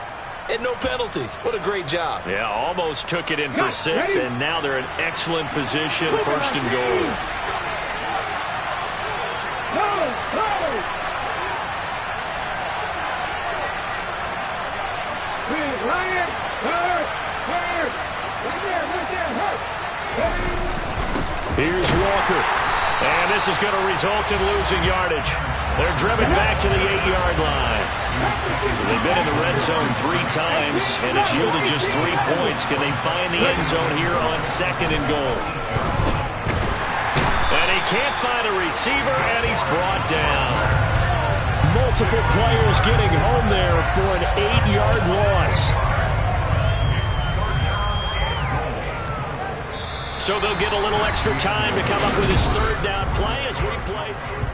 and no penalties. What a great job. Yeah, almost took it in for 6, and now they're in excellent position, 1st and goal. Here's Walker. And this is going to result in losing yardage. They're driven back to the 8-yard line. So they've been in the red zone 3 times, and it's yielded just 3 points. Can they find the end zone here on 2nd and goal? And he can't find a receiver, and he's brought down. Multiple players getting home there for an 8-yard loss. So they'll get a little extra time to come up with his 3rd down play as we play through.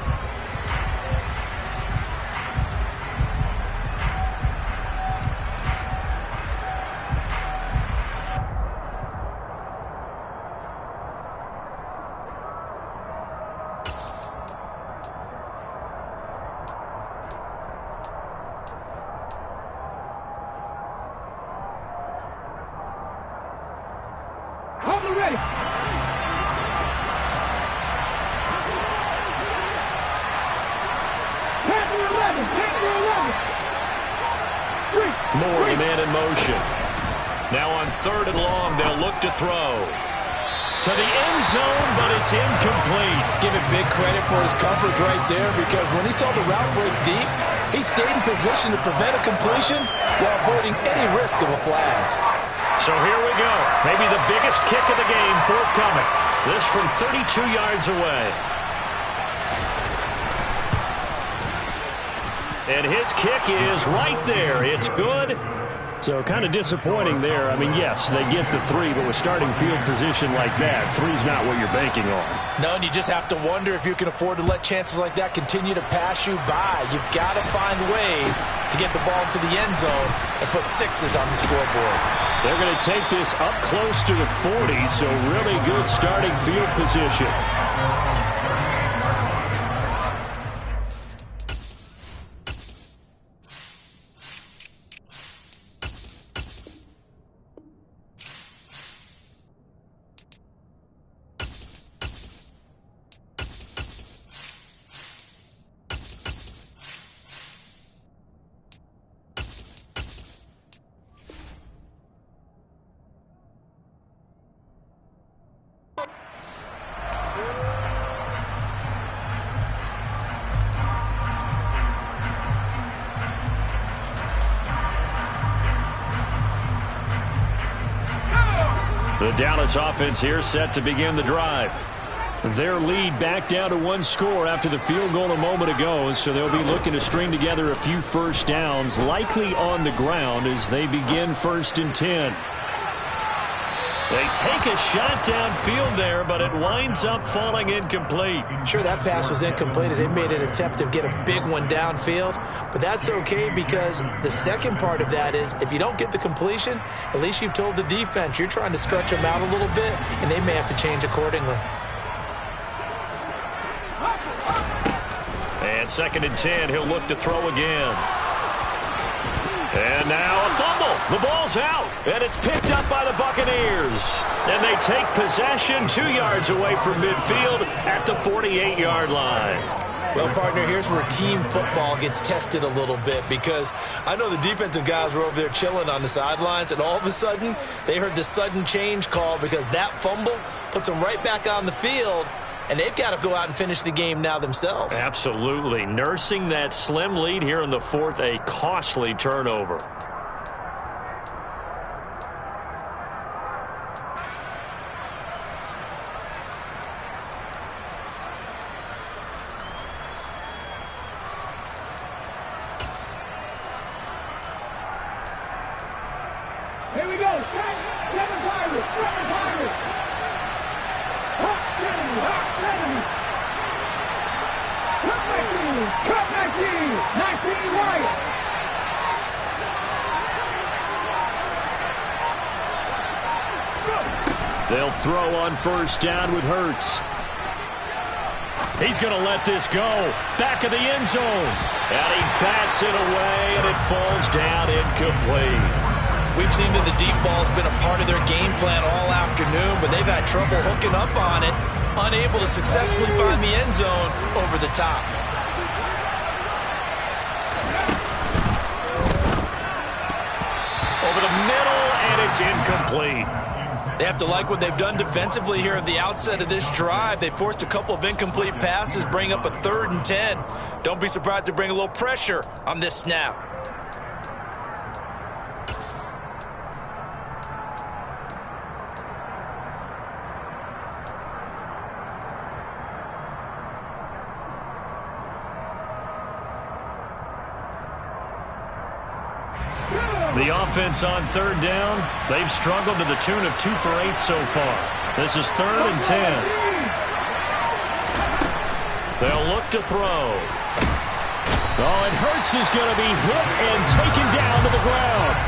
Morey man in motion. Now on 3rd and long, they'll look to throw. To the end zone, but it's incomplete. Give it big credit for his coverage right there, because when he saw the route break deep, he stayed in position to prevent a completion while avoiding any risk of a flag. So here we go. Maybe the biggest kick of the game forthcoming. This from 32 yards away. And his kick is right there. It's good. So kind of disappointing there. I mean, yes, they get the 3, but with starting field position like that, 3's not what you're banking on. No, and you just have to wonder if you can afford to let chances like that continue to pass you by. You've got to find ways to get the ball to the end zone and put 6s on the scoreboard. They're going to take this up close to the 40, so really good starting field position. The Dallas offense here set to begin the drive. Their lead back down to one score after the field goal a moment ago, so they'll be looking to string together a few first downs, likely on the ground as they begin 1st and 10. They take a shot downfield there, but it winds up falling incomplete. Sure, that pass was incomplete as they made an attempt to get a big one downfield, but that's okay because the second part of that is if you don't get the completion, at least you've told the defense you're trying to stretch them out a little bit, and they may have to change accordingly. And 2nd and 10, he'll look to throw again. And now a fumble. The ball's out, and it's picked up by the Buccaneers. And they take possession 2 yards away from midfield at the 48-yard line. Well, partner, here's where team football gets tested a little bit because I know the defensive guys were over there chilling on the sidelines, and all of a sudden they heard the sudden change call because that fumble puts them right back on the field, and they've got to go out and finish the game now themselves. Absolutely. Nursing that slim lead here in the 4th, a costly turnover. Here we go. Seven Pirates. Cut back in. 19 Wyatt. They'll throw on 1st down with Hurts. He's going to let this go. Back of the end zone. And he bats it away, and it falls down incomplete. We've seen that the deep ball's been a part of their game plan all afternoon, but they've had trouble hooking up on it, unable to successfully find the end zone over the top. Over the middle, and it's incomplete. They have to like what they've done defensively here at the outset of this drive. They forced a couple of incomplete passes, bring up a 3rd and 10. Don't be surprised to bring a little pressure on this snap. The offense on 3rd down, they've struggled to the tune of 2 for 8 so far. This is 3rd and 10. They'll look to throw. Oh, and Hurts is going to be hit and taken down to the ground.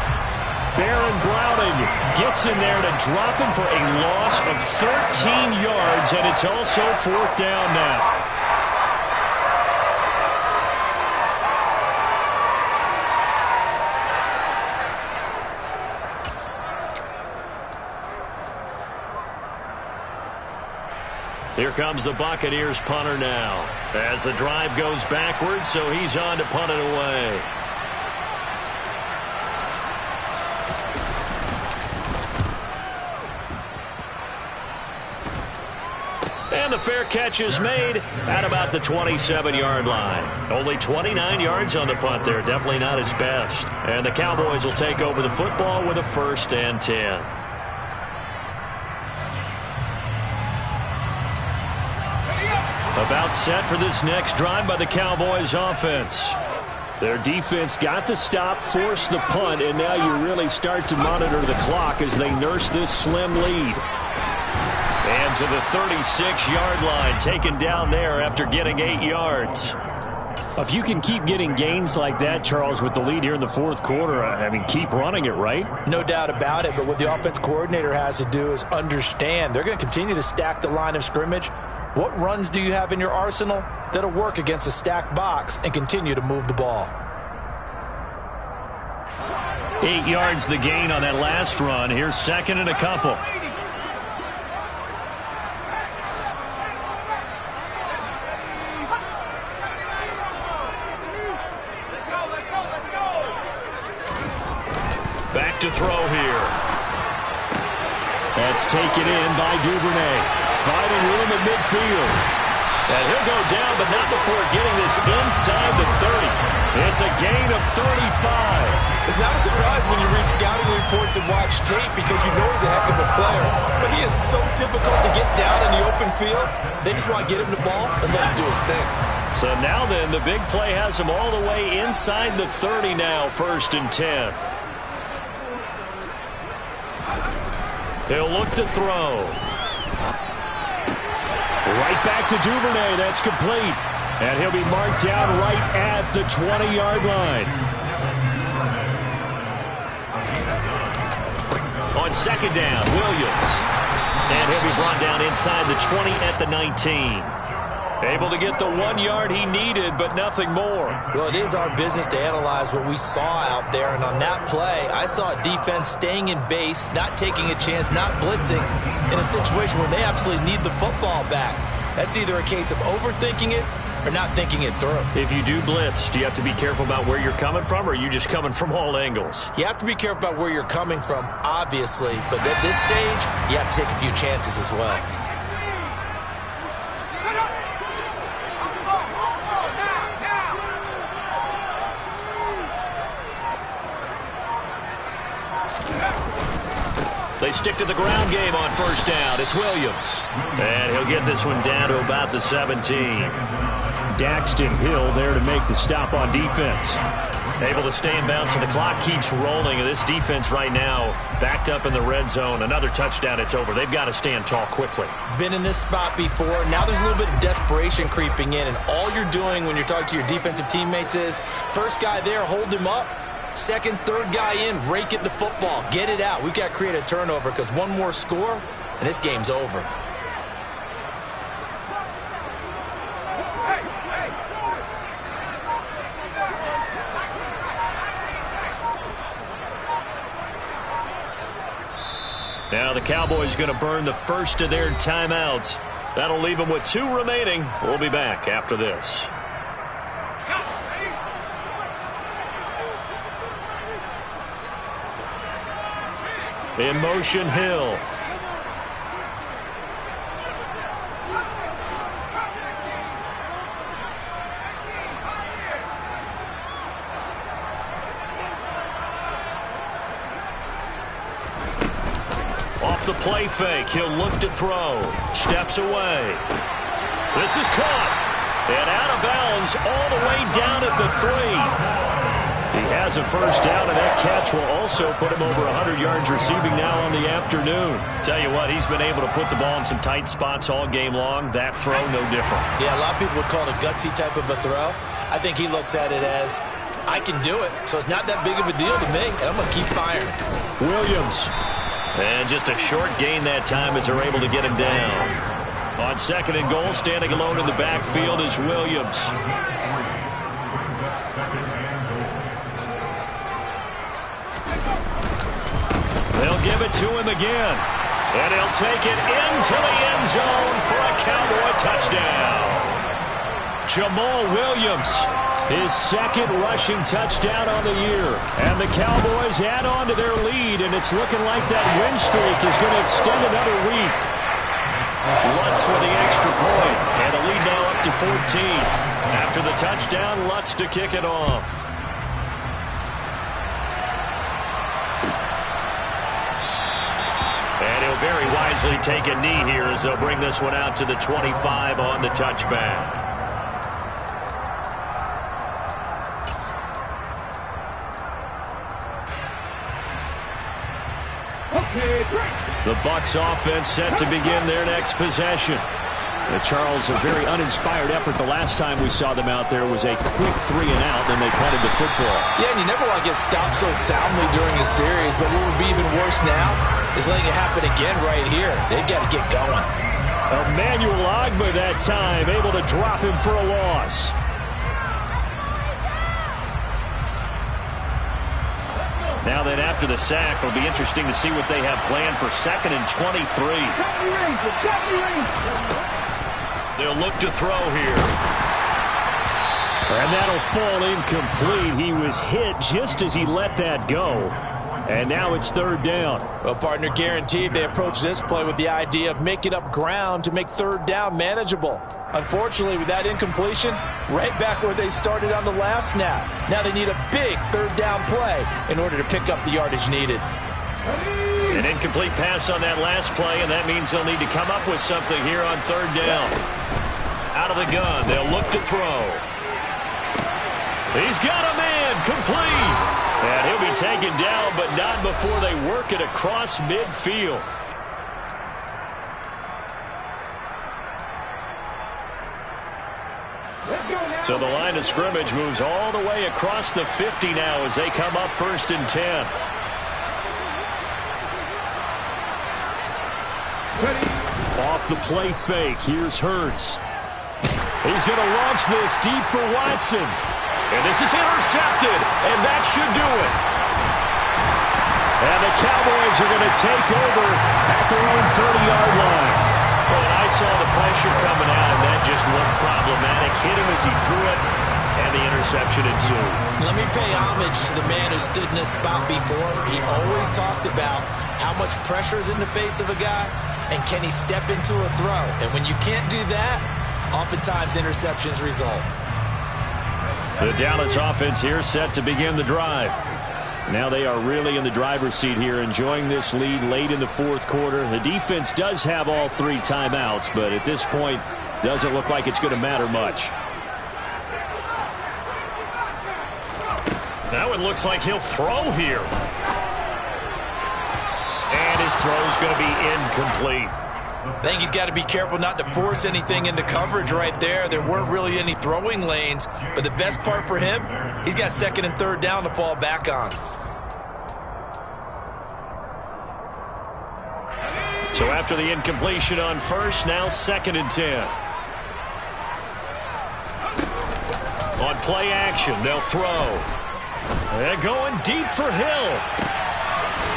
Baron Browning gets in there to drop him for a loss of 13 yards, and it's also 4th down now. Here comes the Buccaneers punter now as the drive goes backwards, so he's on to punt it away. And the fair catch is made at about the 27-yard line. Only 29 yards on the punt there. Definitely not his best. And the Cowboys will take over the football with a 1st and 10. About set for this next drive by the Cowboys offense. Their defense got the stop, forced the punt, and now you really start to monitor the clock as they nurse this slim lead. And to the 36-yard line, taken down there after getting 8 yards. If you can keep getting gains like that, Charles, with the lead here in the 4th quarter, I mean, keep running it, right? No doubt about it, but what the offense coordinator has to do is understand they're going to continue to stack the line of scrimmage. What runs do you have in your arsenal that'll work against a stacked box and continue to move the ball? 8 yards the gain on that last run. Here's 2nd and a couple. Back to throw here. That's taken in by Duvernay. Finding room at midfield. And he'll go down, but not before getting this inside the 30. It's a gain of 35. It's not a surprise when you read scouting reports and watch tape because you know he's a heck of a player. But he is so difficult to get down in the open field. They just want to get him the ball and let him do his thing. So now then, the big play has him all the way inside the 30 now, 1st and 10. He'll look to throw. Right back to Duvernay. That's complete. And he'll be marked down right at the 20-yard line. On 2nd down, Williams. And he'll be brought down inside the 20 at the 19. Able to get the 1 yard he needed, but nothing more. Well, it is our business to analyze what we saw out there. And on that play, I saw a defense staying in base, not taking a chance, not blitzing in a situation where they absolutely need the football back. That's either a case of overthinking it or not thinking it through. If you do blitz, do you have to be careful about where you're coming from, or are you just coming from all angles? You have to be careful about where you're coming from, obviously. But at this stage, you have to take a few chances as well. They stick to the ground game on 1st down. It's Williams. And he'll get this one down to about the 17. Daxton Hill there to make the stop on defense. Able to stay in bounds, and the clock keeps rolling. And this defense right now backed up in the red zone. Another touchdown, it's over. They've got to stand tall quickly. Been in this spot before. Now there's a little bit of desperation creeping in. And all you're doing when you're talking to your defensive teammates is, first guy there, hold him up. Second, third guy in, rake it the football. Get it out. We've got to create a turnover because one more score, and this game's over. Now the Cowboys going to burn the first of their timeouts. That'll leave them with 2 remaining. We'll be back after this. In motion, Hill. Off the play fake, he'll look to throw. Steps away. This is caught. And out of bounds all the way down at the 3. He has a 1st down, and that catch will also put him over 100 yards receiving now on the afternoon. Tell you what, he's been able to put the ball in some tight spots all game long. That throw, no different. Yeah, a lot of people would call it a gutsy type of a throw. I think he looks at it as, I can do it, so it's not that big of a deal to me, and I'm going to keep firing. Williams. And just a short gain that time as they're able to get him down. On 2nd and goal, standing alone in the backfield is Williams. They'll give it to him again. And he'll take it into the end zone for a Cowboy touchdown. Jamal Williams, his 2nd rushing touchdown on the year. And the Cowboys add on to their lead, and it's looking like that win streak is going to extend another week. Lutz with the extra point, and the lead now up to 14. After the touchdown, Lutz to kick it off. And he'll very wisely take a knee here as they'll bring this one out to the 25 on the touchback. The Bucs offense set to begin their next possession. Charles, a very uninspired effort. The last time we saw them out there was a quick 3 and out, and they punted the football. Yeah, and you never want to get stopped so soundly during a series, but what would be even worse now is letting it happen again right here. They've got to get going. Emmanuel Ogbah that time, able to drop him for a loss. Now then, after the sack, it'll be interesting to see what they have planned for 2nd and 23. They'll look to throw here. And that'll fall incomplete. He was hit just as he let that go. And now it's third down. Well, partner, guaranteed they approach this play with the idea of making up ground to make third down manageable. Unfortunately, with that incompletion, right back where they started on the last snap. Now they need a big third down play in order to pick up the yardage needed. An incomplete pass on that last play, and that means they'll need to come up with something here on third down. Out of the gun, they'll look to throw. He's got a man, complete. And he'll be taken down, but not before they work it across midfield. So the line of scrimmage moves all the way across the 50 now as they come up 1st and 10. Off the play fake, here's Hurts. He's going to launch this deep for Watson. And this is intercepted, and that should do it. And the Cowboys are going to take over at their own 30-yard line. Well, and I saw the pressure coming out, and that just looked problematic. Hit him as he threw it, and the interception ensued. Let me pay homage to the man who stood in this spot before. He always talked about how much pressure is in the face of a guy, and can he step into a throw. And when you can't do that, oftentimes interceptions result. The Dallas offense here set to begin the drive. Now they are really in the driver's seat here, enjoying this lead late in the fourth quarter. The defense does have all 3 timeouts, but at this point, doesn't look like it's going to matter much. Now it looks like he'll throw here. And his throw's going to be incomplete. I think he's got to be careful not to force anything into coverage right there. There weren't really any throwing lanes, but the best part for him, he's got 2nd and 3rd down to fall back on. So after the incompletion on 1st, now 2nd and 10. On play action, they'll throw. They're going deep for Hill.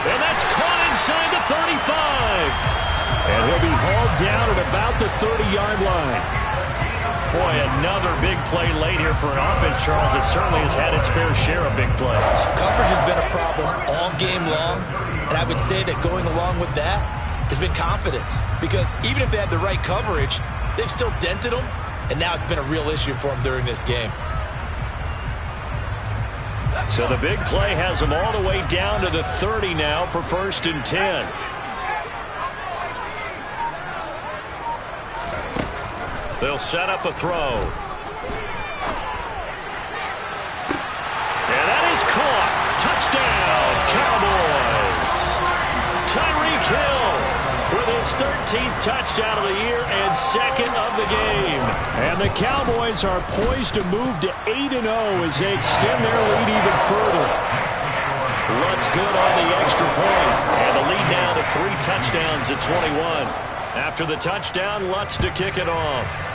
And that's caught inside the 35. And he'll be hauled down at about the 30-yard line. Boy, another big play late here for an offense, Charles. It certainly has had its fair share of big plays. Coverage has been a problem all game long, and I would say that going along with that has been confidence. Because even if they had the right coverage, they've still dented them, and now it's been a real issue for them during this game. So the big play has them all the way down to the 30 now for 1st and 10. They'll set up a throw. And that is caught. Touchdown, Cowboys. Tyreek Hill with his 13th touchdown of the year and 2nd of the game. And the Cowboys are poised to move to 8-0 as they extend their lead even further. Lutz good on the extra point. And the lead now to 3 touchdowns at 21. After the touchdown, Lutz to kick it off.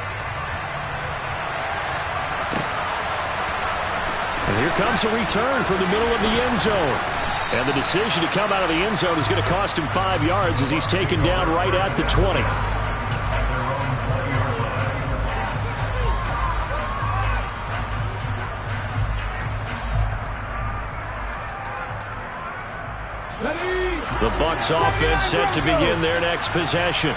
And here comes a return from the middle of the end zone. And the decision to come out of the end zone is going to cost him 5 yards as he's taken down right at the 20. The Bucs offense set to begin their next possession.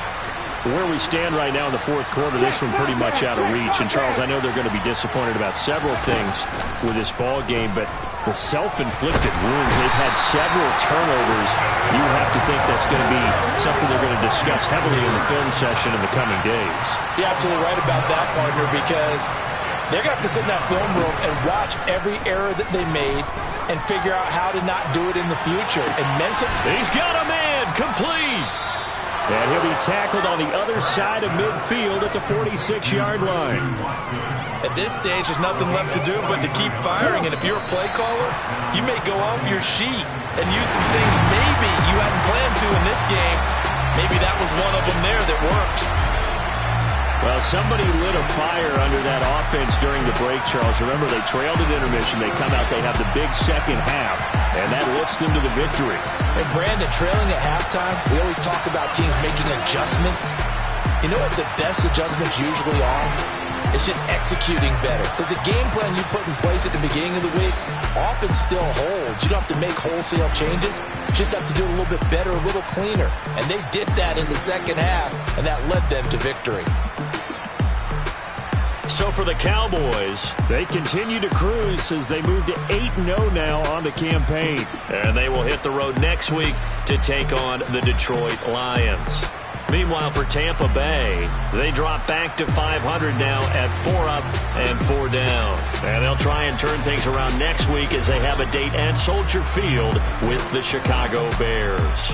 Where we stand right now in the fourth quarter, this one pretty much out of reach. And, Charles, I know they're going to be disappointed about several things with this ball game, but the self-inflicted wounds, they've had several turnovers. You have to think that's going to be something they're going to discuss heavily in the film session in the coming days. You're absolutely right about that, partner, because they're going to have to sit in that film room and watch every error that they made and figure out how to not do it in the future. And mentally, he's got a man, complete. And he'll be tackled on the other side of midfield at the 46-yard line. At this stage, there's nothing left to do but to keep firing. And if you're a play caller, you may go off your sheet and use some things maybe you hadn't planned to in this game. Maybe that was one of them there that worked. Well, somebody lit a fire under that offense during the break, Charles. Remember, they trailed at intermission. They come out, they have the big second half, and that lifts them to the victory. And Brandon, trailing at halftime, we always talk about teams making adjustments. You know what the best adjustments usually are? It's just executing better. Because the game plan you put in place at the beginning of the week often still holds. You don't have to make wholesale changes. You just have to do it a little bit better, a little cleaner. And they did that in the second half, and that led them to victory. So for the Cowboys, they continue to cruise as they move to 8-0 now on the campaign. And they will hit the road next week to take on the Detroit Lions. Meanwhile, for Tampa Bay, they drop back to 500 now at 4 up and 4 down. And they'll try and turn things around next week as they have a date at Soldier Field with the Chicago Bears.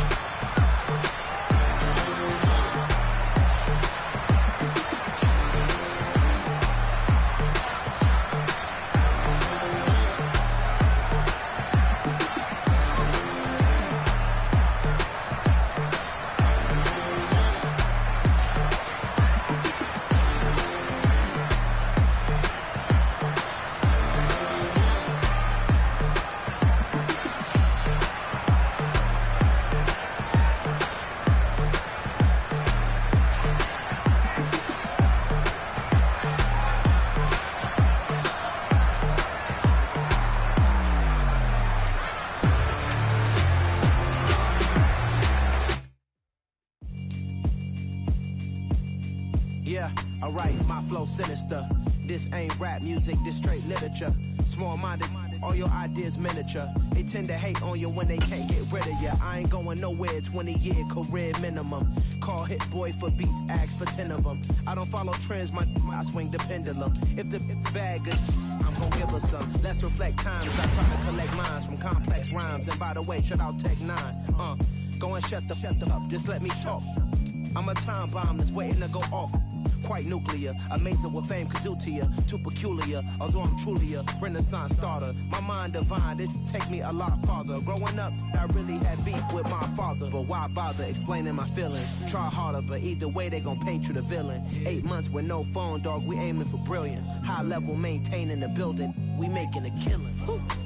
Yeah, alright, my flow sinister. This ain't rap music, this straight literature. Small-minded, all your ideas miniature. They tend to hate on you when they can't get rid of you. I ain't going nowhere, 20-year career minimum. Call Hit Boy for beats, ask for 10 of them. I don't follow trends, I swing the pendulum. If the bag good, I'm gonna give her some. Let's reflect times, I try to collect minds from complex rhymes. And by the way, shout out Tech 9. Go and shut the up, just let me talk. I'm a time bomb that's waiting to go off. Quite nuclear, amazing what fame could do to you. Too peculiar, although I'm truly a renaissance starter. My mind divine, it take me a lot farther. Growing up, I really had beef with my father. But why bother explaining my feelings? Try harder, but either way they gon' paint you the villain. 8 months with no phone, dog, we aiming for brilliance. High level maintaining the building, we making a killing.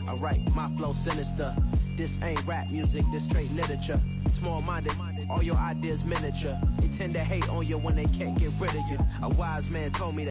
Alright, my flow sinister. This ain't rap music, this straight literature. Small-minded, all your ideas miniature. They tend to hate on you when they can't get rid of you. A wise man told me that